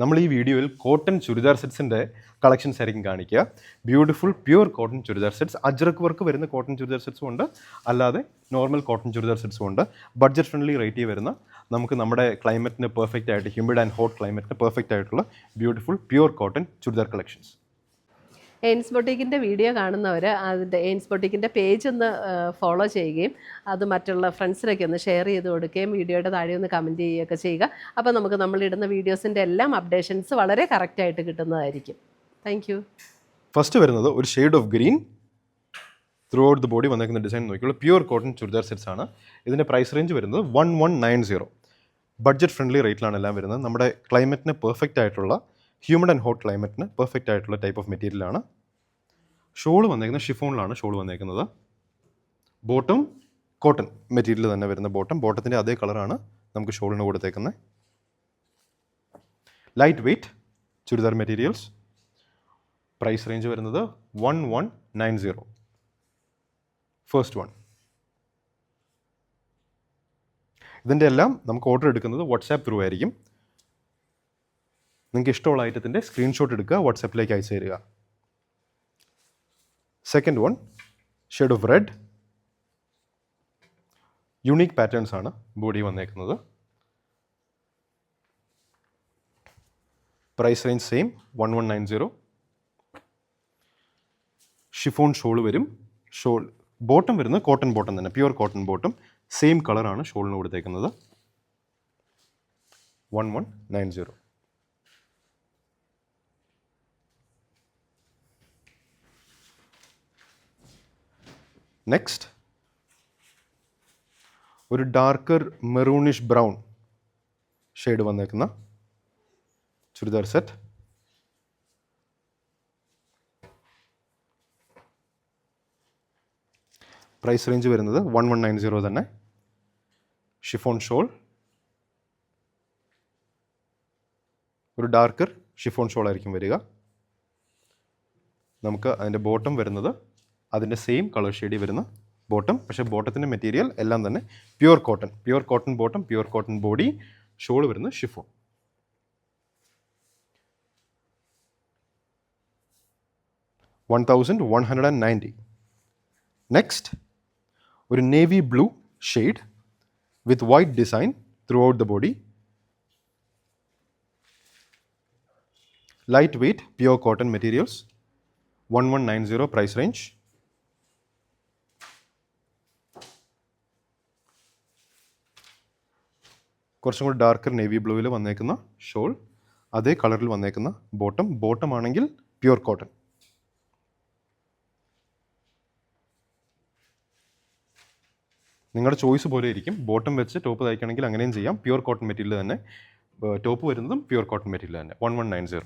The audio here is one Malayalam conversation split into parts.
നമ്മൾ ഈ വീഡിയോയിൽ കോട്ടൺ ചുരിദാർ സെറ്റ്സിൻ്റെ കളക്ഷൻസ് ആയിരിക്കും കാണിക്കുക. Beautiful pure cotton churidar sets, Ajrakh work വരുന്ന കോട്ടൺ ചുരിദാർ സെറ്റ്സും ഉണ്ട്, അല്ലാതെ നോർമൽ കോട്ടൺ ചുരിദാർ സെറ്റ്സും ഉണ്ട്. ബഡ്ജറ്റ് ഫ്രണ്ട്ലി റേറ്റിൽ വരുന്ന നമുക്ക് നമ്മുടെ ക്ലൈമറ്റിന് പെർഫെക്റ്റ് ആയിട്ട്, ഹ്യൂമിഡ് ആൻഡ് ഹോട്ട് ക്ലൈമറ്റിന് പെർഫെക്റ്റ് ആയിട്ടുള്ള beautiful pure cotton churidar collections. എയിൻസ് ബൊട്ടീക്കിൻ്റെ വീഡിയോ കാണുന്നവർ അതിൻ്റെ എയിൻസ് ബൊട്ടീക്കിൻ്റെ പേജ് ഒന്ന് ഫോളോ ചെയ്യുകയും അത് മറ്റുള്ള ഫ്രണ്ട്സിനൊക്കെ ഒന്ന് ഷെയർ ചെയ്ത് കൊടുക്കുകയും വീഡിയോയുടെ താഴെ ഒന്ന് കമൻറ്റ് ചെയ്യുകയൊക്കെ ചെയ്യുക. അപ്പോൾ നമുക്ക് നമ്മളിടുന്ന വീഡിയോസിൻ്റെ എല്ലാം അപ്ഡേഷൻസ് വളരെ കറക്റ്റായിട്ട് കിട്ടുന്നതായിരിക്കും. Thank you. ഫസ്റ്റ് വരുന്നത് ഒരു shade of green, throughout the body വന്നേക്കുന്ന ഡിസൈൻ നോക്കിയുള്ള പ്യുവർ കോട്ടൺ ചുരിദാർ സെറ്റ്സ് ആണ്. ഇതിൻ്റെ പ്രൈസ് റേഞ്ച് വരുന്നത് 1190. ബഡ്ജറ്റ് ഫ്രണ്ട്ലി റേറ്റിലാണ് എല്ലാം വരുന്നത്. നമ്മുടെ ക്ലൈമറ്റിന് പെർഫെക്റ്റ് ആയിട്ടുള്ള, ഹ്യൂമിഡ് ആൻഡ് ഹോട്ട് ക്ലൈമറ്റിന് പെർഫെക്റ്റ് ആയിട്ടുള്ള ടൈപ്പ് ഓഫ് മെറ്റീരിയലാണ്. ഷോൾ വന്നേക്കുന്നത് ഷിഫോണിലാണ് ഷോൾ വന്നേക്കുന്നത്. ബോട്ടം കോട്ടൺ മെറ്റീരിയൽ തന്നെ വരുന്ന ബോട്ടത്തിൻ്റെ അതേ കളറാണ് നമുക്ക് ഷോളിന് കൊടുത്തേക്കുന്നത്. Light weight churidar materials. Price range വരുന്നത് 1190. First one. ഇതിൻ്റെ എല്ലാം നമുക്ക് ഓർഡർ എടുക്കുന്നത് വാട്സാപ്പ് ത്രൂ ആയിരിക്കും. നിങ്ങൾക്ക് ഇഷ്ടമുള്ള ഐറ്റത്തിൻ്റെ സ്ക്രീൻഷോട്ട് എടുക്കുക, വാട്സാപ്പിലേക്ക് അയച്ചു തരിക. Second one, shade of red. Unique patterns ആണ് ബോഡി വന്നേക്കുന്നത്. Price range same 1190. Chiffon shawl വരും. ഷോൾ ബോട്ടം വരുന്നത് കോട്ടൺ ബോട്ടം തന്നെ, പ്യുവർ കോട്ടൺ ബോട്ടം. സെയിം കളറാണ് ഷോളിന് കൊടുത്തേക്കുന്നത്. 1190. നെക്സ്റ്റ് ഒരു ഡാർക്കർ മെറൂണിഷ് ബ്രൗൺ ഷെയ്ഡ് വന്നേക്കുന്ന ചുരിദാർ സെറ്റ്. പ്രൈസ് റേഞ്ച് വരുന്നത് 1190 തന്നെ. ഷിഫോൺ ഷോൾ, ഒരു ഡാർക്കർ ഷിഫോൺ ഷോൾ ആയിരിക്കും വരിക. നമുക്ക് അതിൻ്റെ ബോട്ടം വരുന്നത് അതിൻ്റെ സെയിം കളർ ഷെയ്ഡിൽ വരുന്ന ബോട്ടം, പക്ഷേ ബോട്ടത്തിൻ്റെ മെറ്റീരിയൽ എല്ലാം തന്നെ pure cotton bottom, pure cotton body. Shawl വരുന്നത് ഷിഫോൺ. $1190. നെക്സ്റ്റ് ഒരു navy blue shade with white design throughout the body. Light weight pure cotton materials. 1190 price range. കുറച്ചും കൂടി ഡാർക്കർ നേവി ബ്ലൂവിൽ വന്നേക്കുന്ന ഷോൾ, അതേ കളറിൽ വന്നേക്കുന്ന ബോട്ടം ആണെങ്കിൽ പ്യുവർ കോട്ടൺ. നിങ്ങളുടെ ചോയ്സ് പോലെ ഇരിക്കും. ബോട്ടം വെച്ച് ടോപ്പ് തയ്ക്കണമെങ്കിൽ അങ്ങനെയും ചെയ്യാം. പ്യുവർ കോട്ടൺ മെറ്റീരിയൽ തന്നെ, ടോപ്പ് വരുന്നതും പ്യുവർ കോട്ടൺ മെറ്റീരിയൽ തന്നെ. 1190.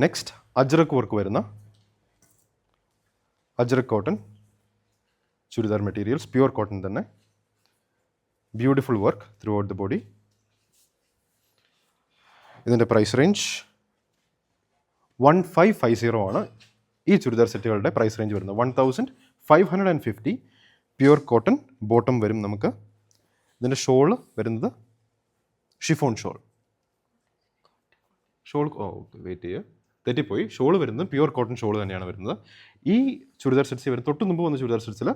നെക്സ്റ്റ് അജ്രക്ക് വർക്ക് വരുന്ന Ajrakh cotton churidar materials, pure cotton തന്നെ. Beautiful work throughout the body. ഇതിൻ്റെ പ്രൈസ് റേഞ്ച് 1550 ആണ്. ഈ ചുരിദാർ സെറ്റുകളുടെ പ്രൈസ് റേഞ്ച് വരുന്നത് 1550. പ്യുവർ കോട്ടൺ ബോട്ടം വരും നമുക്ക്. ഇതിൻ്റെ ഷോൾ വരുന്നത് ഷിഫോൺ ഷോൾ. വെയിറ്റ് ചെയ്യുക, തെറ്റിപ്പോയി. ഷോൾ വരുന്നത് പ്യുവർ കോട്ടൺ ഷോൾ തന്നെയാണ് വരുന്നത്. ഈ ചുരിദാർ സെറ്റ്സ് വരുന്നത് തൊട്ട് മുമ്പ് വന്ന ചുരിദാർ സെറ്റ്സിൽ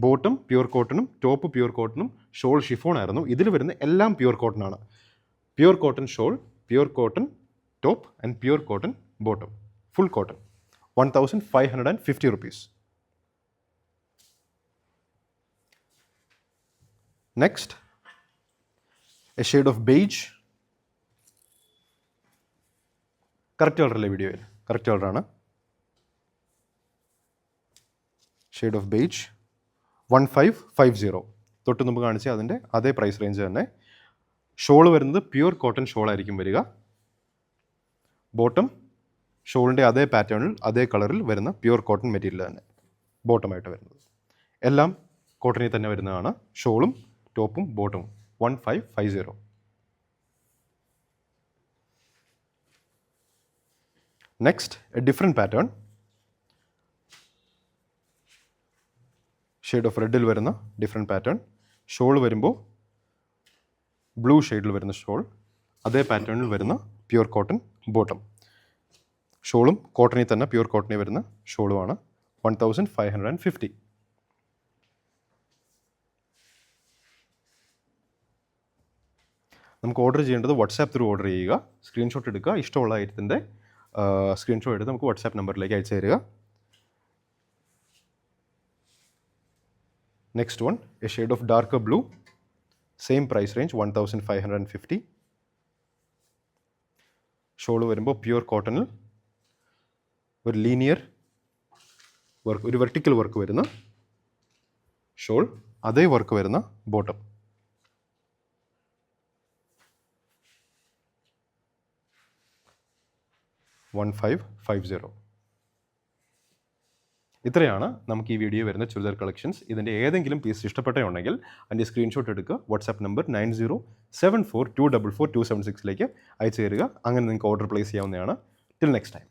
ബോട്ടം പ്യുവർ കോട്ടണും ടോപ്പ് പ്യുവർ കോട്ടണും ഷോൾ ഷിഫോൺ ആയിരുന്നു. ഇതിൽ വരുന്ന എല്ലാം പ്യുവർ കോട്ടൺ ആണ്. Pure cotton shawl, pure cotton top and pure cotton bottom, full cotton. 1550 rupees. Next, a shade of beige. Correct കളറല്ലേ വീഡിയോയിൽ? കറക്റ്റ് കളറാണ്. Shade of beige 1550. തൊട്ട് മുമ്പ് കാണിച്ച അതിൻ്റെ അതേ പ്രൈസ് റേഞ്ച് തന്നെ. ഷോൾ വരുന്നത് പ്യുവർ കോട്ടൺ ഷോൾ ആയിരിക്കും വരിക. ബോട്ടം ഷോളിൻ്റെ അതേ പാറ്റേണിൽ അതേ കളറിൽ വരുന്ന പ്യുവർ കോട്ടൺ മെറ്റീരിയൽ തന്നെ ബോട്ടമായിട്ട് വരുന്നത്. എല്ലാം കോട്ടണിൽ തന്നെ വരുന്നതാണ്. ഷോളും ടോപ്പും ബോട്ടവും. 1550. Next, a different pattern. Shade of റെഡിൽ വരുന്ന ഡിഫറെൻറ്റ് പാറ്റേൺ. ഷോൾ വരുമ്പോൾ ബ്ലൂ ഷെയ്ഡിൽ വരുന്ന ഷോൾ, അതേ പാറ്റേണിൽ വരുന്ന പ്യുവർ കോട്ടൺ ബോട്ടം. ഷോളും കോട്ടണിൽ തന്നെ പ്യുവർ കോട്ടണിൽ വരുന്ന ഷോളുമാണ്. 1550. നമുക്ക് ഓർഡർ ചെയ്യേണ്ടത് വാട്സാപ്പ് ത്രൂ ഓർഡർ ചെയ്യുക, സ്ക്രീൻഷോട്ട് എടുക്കുക, ഇഷ്ടമുള്ള ഐറ്റത്തിൻ്റെ സ്ക്രീൻഷോട്ട് എടുത്ത് നമുക്ക് വാട്സാപ്പ് നമ്പറിലേക്ക് അയച്ചു തരിക. Next one, a shade of darker blue, same price range 1550. Shawl വരുമ്പോൾ പ്യുവർ കോട്ടണിൽ ഒരു ലീനിയർ വർക്ക്, ഒരു വെർട്ടിക്കൽ വർക്ക് വരുന്ന ഷോൾ, അതേ വർക്ക് വരുന്ന ബോട്ടം. $1550. ഇത്രയാണ് നമുക്ക് ഈ വീഡിയോ വരുന്ന ചുരിദാർ കളക്ഷൻസ്. ഇതിൻ്റെ ഏതെങ്കിലും പീസ് ഇഷ്ടപ്പെട്ടുണ്ടെങ്കിൽ അതിൻ്റെ സ്ക്രീൻഷോട്ട് എടുക്കുക, വാട്സാപ്പ് നമ്പർ 9074244276 അയച്ചു തരിക. അങ്ങനെ നിങ്ങൾക്ക് ഓർഡർ പ്ലേസ് ചെയ്യാവുന്നതാണ്. Till next time.